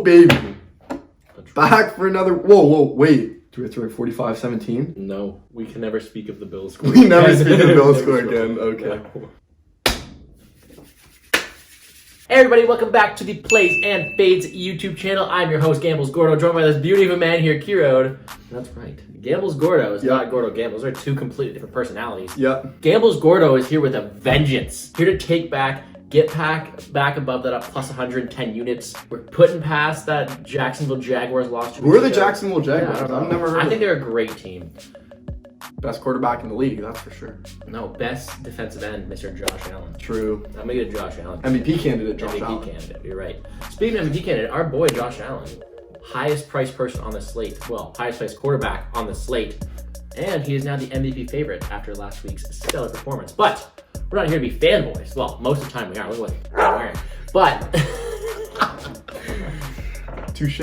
baby. Back for another. Whoa, wait. Do we have to write 45-17? No, we can never speak of the Bills score. We never speak of the Bills score again. Okay. No. Hey everybody, welcome back to the Plays and Fades YouTube channel. I'm your host, Gambles Gordo, joined by this beauty of a man here, Kirode. That's right. Gambles Gordo is not Gordo Gambles. Those are two completely different personalities. Yep. Gambles Gordo is here with a vengeance. Here to take back, get back above that up plus 110 units. We're putting past that Jacksonville Jaguars loss. Who are the Jacksonville Jaguars? Yeah, I've never heard I of think they're a great team. Best quarterback in the league, that's for sure. No, best defensive end, Mr. Josh Allen. True. I'm going to get Josh Allen. MVP candidate, Josh MVP Allen. candidate, you're right. Speaking of MVP candidate, our boy Josh Allen, highest priced person on the slate. Well, highest priced quarterback on the slate. And he is now the MVP favorite after last week's stellar performance. But we're not here to be fanboys. Well, most of the time we are. Look what we're wearing. But Touche.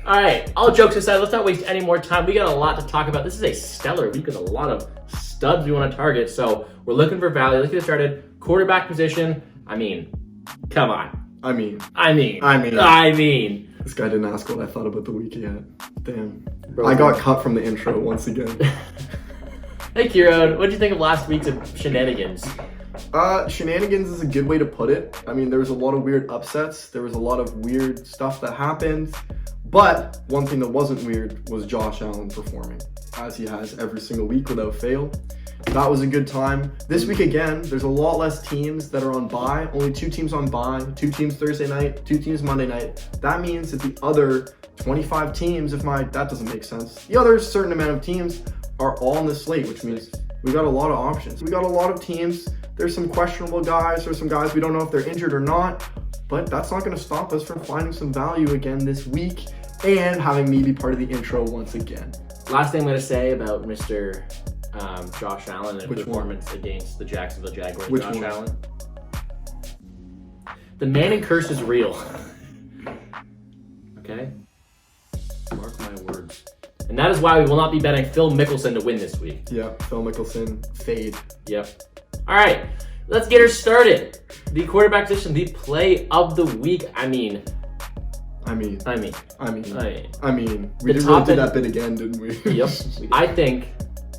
All right, all jokes aside, let's not waste any more time. We got a lot to talk about. This is a stellar week with a lot of studs we want to target. So we're looking for value. Let's get started. Quarterback position. I mean, come on. I mean. This guy didn't ask what I thought about the week yet. Damn. Bro, I got cut from the intro once again. Hey, Kirode, what did you think of last week's shenanigans? Shenanigans is a good way to put it. I mean, there was a lot of weird upsets. There was a lot of weird stuff that happened. But one thing that wasn't weird was Josh Allen performing, as he has every single week without fail. That was a good time. This week again, there's a lot less teams that are on bye. Only 2 teams on bye, 2 teams Thursday night, 2 teams Monday night. That means that the other 25 teams, that doesn't make sense. The other certain amount of teams are all on the slate, which means we got a lot of options. We got a lot of teams. There's some questionable guys. There's some guys we don't know if they're injured or not. But that's not going to stop us from finding some value again this week and having me be part of the intro once again. Last thing I'm going to say about Mr. Josh Allen and Which performance against the Jacksonville Jaguars. Which Josh one? Allen. The Manning curse is real. Okay? Mark my words. And that is why we will not be betting Phil Mickelson to win this week. Yeah, Phil Mickelson, fade. Yep. All right, let's get her started. The quarterback position, the play of the week. I mean. We really did that bit again, didn't we? Yep. I think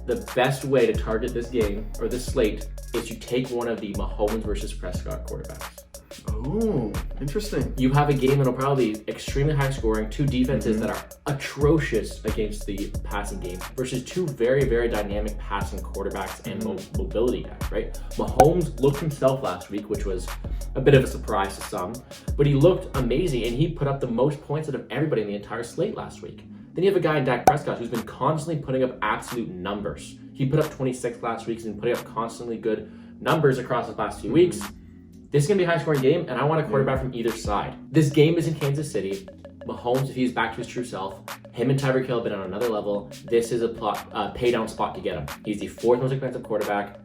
the best way to target this game, or this slate, is to take one of the Mahomes versus Prescott quarterbacks. Oh, interesting. You have a game that'll probably be extremely high scoring, 2 defenses that are atrocious against the passing game versus 2 very, very dynamic passing quarterbacks and mobility guys, right? Mahomes looked himself last week, which was a bit of a surprise to some, but he looked amazing and he put up the most points out of everybody in the entire slate last week. Then you have a guy in Dak Prescott who's been constantly putting up absolute numbers. He put up 26 last week and putting up constantly good numbers across the past few weeks. This is going to be a high-scoring game, and I want a quarterback from either side. This game is in Kansas City. Mahomes, if he's back to his true self, him and Tyreek Hill have been on another level. This is a pay-down spot to get him. He's the 4th most expensive quarterback.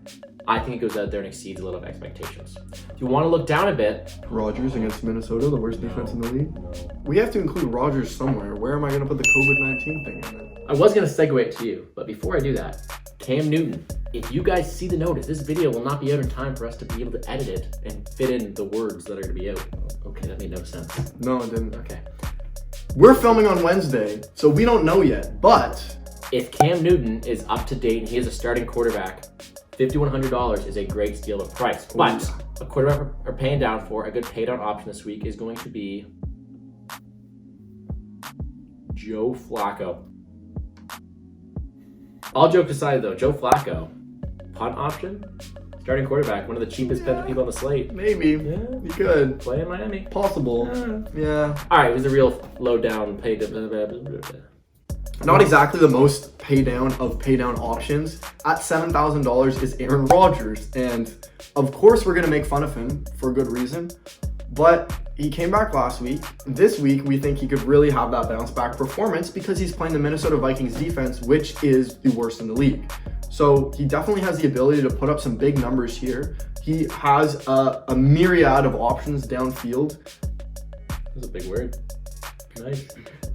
I think he goes out there and exceeds a little of expectations. If you want to look down a bit... Rodgers against Minnesota, the worst defense in the league? No. We have to include Rodgers somewhere. Where am I going to put the COVID-19 thing in there? I was going to segue it to you, but before I do that, Cam Newton. If you guys see the notice, this video will not be out in time for us to be able to edit it and fit in the words that are going to be out. Okay, that made no sense. No, it didn't. Okay. We're filming on Wednesday, so we don't know yet, but... If Cam Newton is up to date and he is a starting quarterback, $5,100 is a great steal of price. But a quarterback we're paying down for, a good pay down option this week is going to be Joe Flacco. All jokes aside though, Joe Flacco, punt option, starting quarterback, one of the cheapest bet people on the slate. Maybe. Yeah. You could. Play in Miami. Possible. Yeah. All right, it was a real low down pay. Not exactly the most pay down options. At $7,000 is Aaron Rodgers. And of course we're going to make fun of him for a good reason. But he came back last week. This week, we think he could really have that bounce back performance because he's playing the Minnesota Vikings defense, which is the worst in the league. So he definitely has the ability to put up some big numbers here. He has a myriad of options downfield. That's a big word. Nice.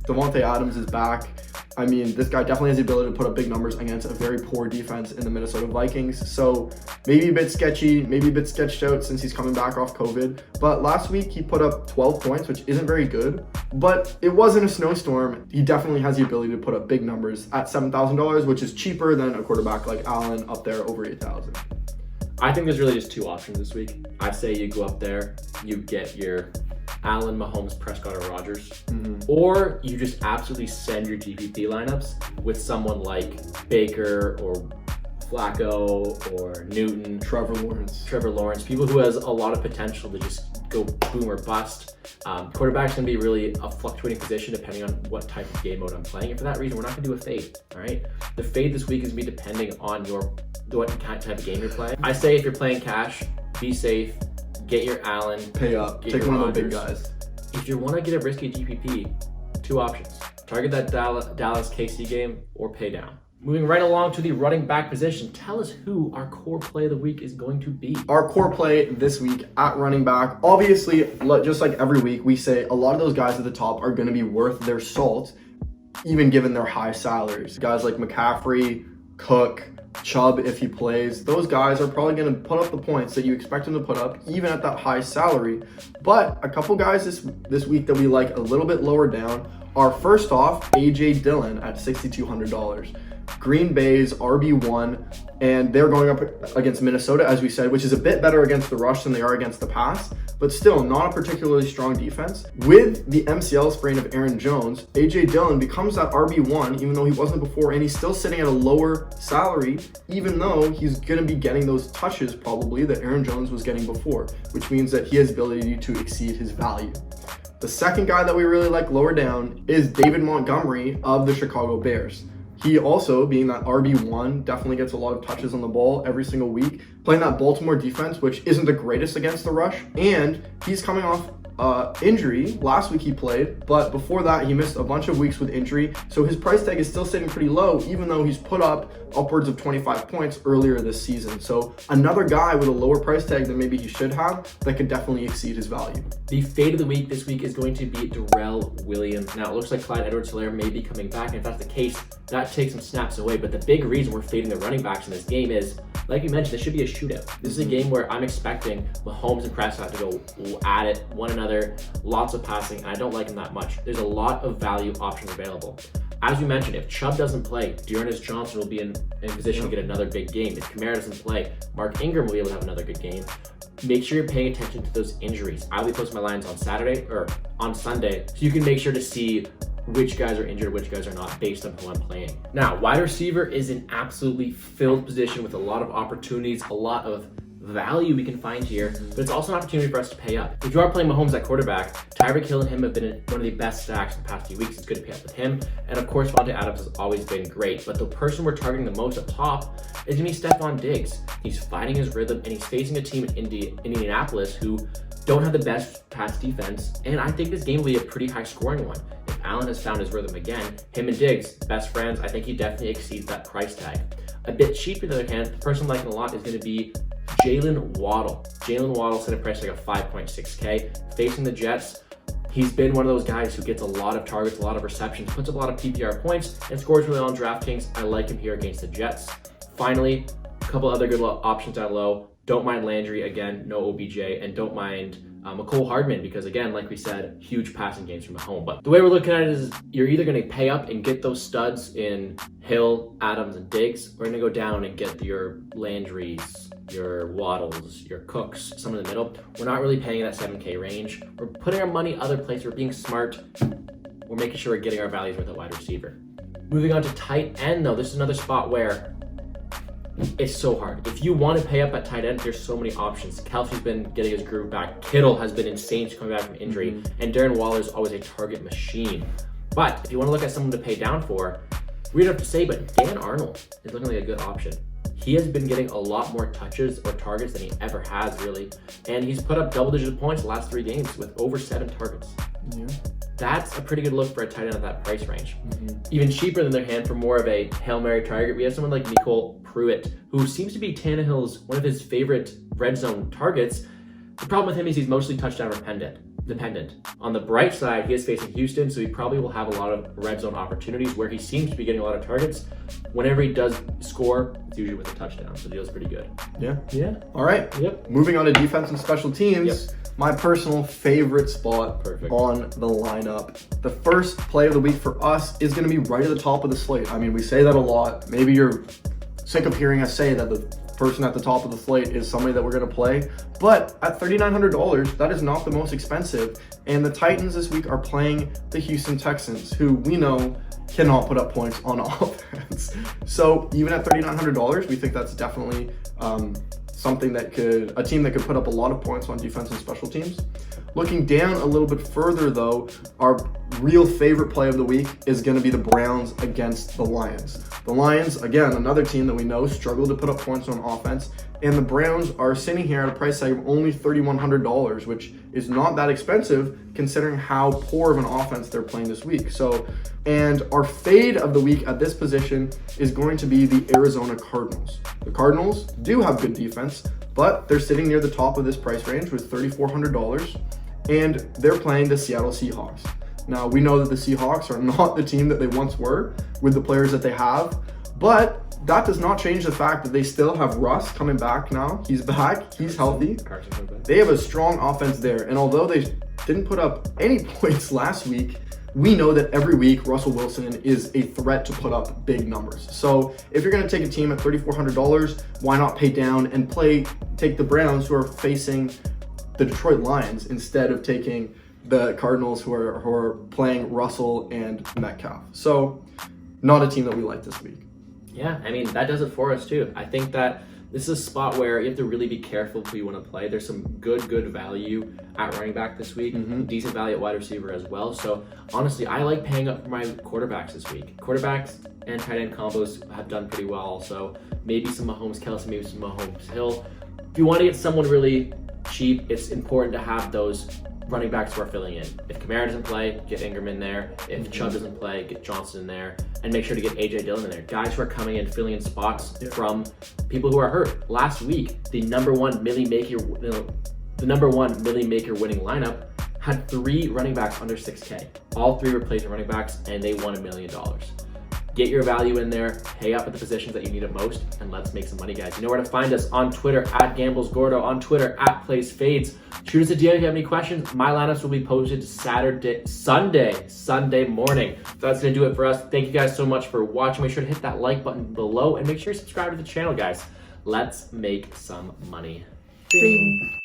Demonte Adams is back. I mean, this guy definitely has the ability to put up big numbers against a very poor defense in the Minnesota Vikings. So maybe a bit sketchy, maybe a bit sketched out since he's coming back off COVID. But last week he put up 12 points, which isn't very good. But it wasn't a snowstorm. He definitely has the ability to put up big numbers at $7,000, which is cheaper than a quarterback like Allen up there over $8,000. I think there's really just two options this week. I say you go up there, you get your Allen, Mahomes, Prescott, or Rodgers, or you just absolutely send your GPP lineups with someone like Baker or Flacco or Newton, Trevor Lawrence, people who has a lot of potential to just go boom or bust. Quarterback's going to be really a fluctuating position depending on what type of game mode I'm playing. And for that reason, we're not going to do a fade, all right? The fade this week is going to be depending on what type of game you're playing. I say if you're playing cash, be safe, get your Allen. Pay up, take one of the big guys. If you want to get a risky GPP, two options. Target that Dallas KC game or pay down. Moving right along to the running back position, tell us who our core play of the week is going to be. Our core play this week at running back, obviously, just like every week, we say a lot of those guys at the top are going to be worth their salt, even given their high salaries. Guys like McCaffrey, Cook, Chubb, if he plays, those guys are probably going to put up the points that you expect them to put up, even at that high salary. But a couple guys this week that we like a little bit lower down are, first off, A.J. Dillon at $6,200. Green Bay's RB1, and they're going up against Minnesota, as we said, which is a bit better against the rush than they are against the pass, but still not a particularly strong defense. With the MCL sprain of Aaron Jones, A.J. Dillon becomes that RB1, even though he wasn't before, and he's still sitting at a lower salary, even though he's going to be getting those touches probably that Aaron Jones was getting before, which means that he has ability to exceed his value. The second guy that we really like lower down is David Montgomery of the Chicago Bears. He also, being that RB1, definitely gets a lot of touches on the ball every single week, playing that Baltimore defense, which isn't the greatest against the rush, and he's coming off injury. Last week he played, but before that he missed a bunch of weeks with injury, so his price tag is still sitting pretty low, even though he's put up upwards of 25 points earlier this season. So another guy with a lower price tag than maybe he should have that could definitely exceed his value. The fade of the week this week is going to be Darrell Williams. Now, it looks like Clyde Edwards-Helaire may be coming back, and if that's the case, that takes some snaps away. But the big reason we're fading the running backs in this game is, like you mentioned, this should be a shootout. This is a game where I'm expecting Mahomes and Prescott to go at it, one another, lots of passing, and I don't like them that much. There's a lot of value options available. As we mentioned, if Chubb doesn't play, Dearness Johnson will be in position to get another big game. If Kamara doesn't play, Mark Ingram will be able to have another good game. Make sure you're paying attention to those injuries. I'll be posting my lines on Saturday or on Sunday, so you can make sure to see which guys are injured, which guys are not, based on who I'm playing. Now, wide receiver is an absolutely filled position with a lot of opportunities, a lot of value we can find here, but it's also an opportunity for us to pay up. If you are playing Mahomes at quarterback, Tyreek Hill and him have been one of the best stacks in the past few weeks. It's good to pay up with him. And of course, Demonte Adams has always been great, but the person we're targeting the most up top is going to be Stephon Diggs. He's finding his rhythm, and he's facing a team in Indianapolis who don't have the best pass defense, and I think this game will be a pretty high scoring one. If Allen has found his rhythm again, him and Diggs, best friends, I think he definitely exceeds that price tag. A bit cheaper, on the other hand, the person I'm liking a lot is going to be Jalen Waddle. Jalen Waddle set a price tag of 5.6K. Facing the Jets, he's been one of those guys who gets a lot of targets, a lot of receptions, puts up a lot of PPR points, and scores really well on DraftKings. I like him here against the Jets. Finally, a couple other good options down low. Don't mind Landry, again, no OBJ, and don't mind McCole Hardman because, again, like we said, huge passing games from home. But the way we're looking at it is you're either going to pay up and get those studs in Hill, Adams, and Diggs, or you're going to go down and get your Landrys, your Waddles, your Cooks, some in the middle. We're not really paying that 7K range. We're putting our money other places. We're being smart. We're making sure we're getting our values with a wide receiver. Moving on to tight end, though, this is another spot where it's so hard. If you want to pay up at tight end, there's so many options. Kelsey's been getting his groove back. Kittle has been insane coming back from injury. And Darren Waller is always a target machine. But if you want to look at someone to pay down for, weird enough to say, but Dan Arnold is looking like a good option. He has been getting a lot more touches or targets than he ever has, really. And he's put up double-digit points the last 3 games with over 7 targets. Yeah. That's a pretty good look for a tight end at that price range. Even cheaper than their hand for more of a Hail Mary target, we have someone like Nicole Pruitt, who seems to be Tannehill's one of his favorite red zone targets. The problem with him is he's mostly touchdown dependent. dependent. On the bright side, he is facing Houston, so he probably will have a lot of red zone opportunities where he seems to be getting a lot of targets. Whenever he does score, it's usually with a touchdown, so the deal's pretty good. Yeah. All right. Yep. Moving on to defense and special teams. Yep. My personal favorite spot on the lineup. The first play of the week for us is going to be right at the top of the slate. I mean, we say that a lot. Maybe you're sick of hearing us say that the person at the top of the slate is somebody that we're going to play. But at $3,900, that is not the most expensive. And the Titans this week are playing the Houston Texans, who we know cannot put up points on offense. So even at $3,900, we think that's definitely a team that could put up a lot of points on defense and special teams. Looking down a little bit further though, our real favorite play of the week is going to be the Browns against the Lions. The Lions, again, another team that we know struggle to put up points on offense, and the Browns are sitting here at a price tag of only $3,100, which is not that expensive considering how poor of an offense they're playing this week. And our fade of the week at this position is going to be the Arizona Cardinals. The Cardinals do have good defense, but they're sitting near the top of this price range with $3,400, and they're playing the Seattle Seahawks. Now, we know that the Seahawks are not the team that they once were with the players that they have, but that does not change the fact that they still have Russ coming back now. He's back. He's healthy. They have a strong offense there, and although they didn't put up any points last week, we know that every week Russell Wilson is a threat to put up big numbers. So if you're going to take a team at $3,400, why not pay down and take the Browns, who are facing the Detroit Lions, instead of taking the Cardinals, who are playing Russell and Metcalf. So not a team that we like this week. Yeah, I mean, that does it for us too. I think that this is a spot where you have to really be careful who you want to play. There's some good value at running back this week, decent value at wide receiver as well. So honestly, I like paying up for my quarterbacks this week. Quarterbacks and tight end combos have done pretty well. So maybe some Mahomes Kelsey, maybe some Mahomes Hill. If you want to get someone really cheap, it's important to have those running backs who are filling in. If Kamara doesn't play, get Ingram in there. If Chubb doesn't play, get Johnson in there. And make sure to get AJ Dillon in there. Guys who are coming in, filling in spots from people who are hurt. Last week, the number one Millie Maker winning lineup had 3 running backs under 6K. All 3 replacement running backs, and they won $1 million. Get your value in there, pay up at the positions that you need it most, and let's make some money, guys. You know where to find us on Twitter at GamblesGordo, on Twitter at PlaysFades. Shoot us a DM if you have any questions. My lineups will be posted Sunday morning. So that's going to do it for us. Thank you guys so much for watching. Make sure to hit that like button below and make sure you subscribe to the channel, guys. Let's make some money. Ding.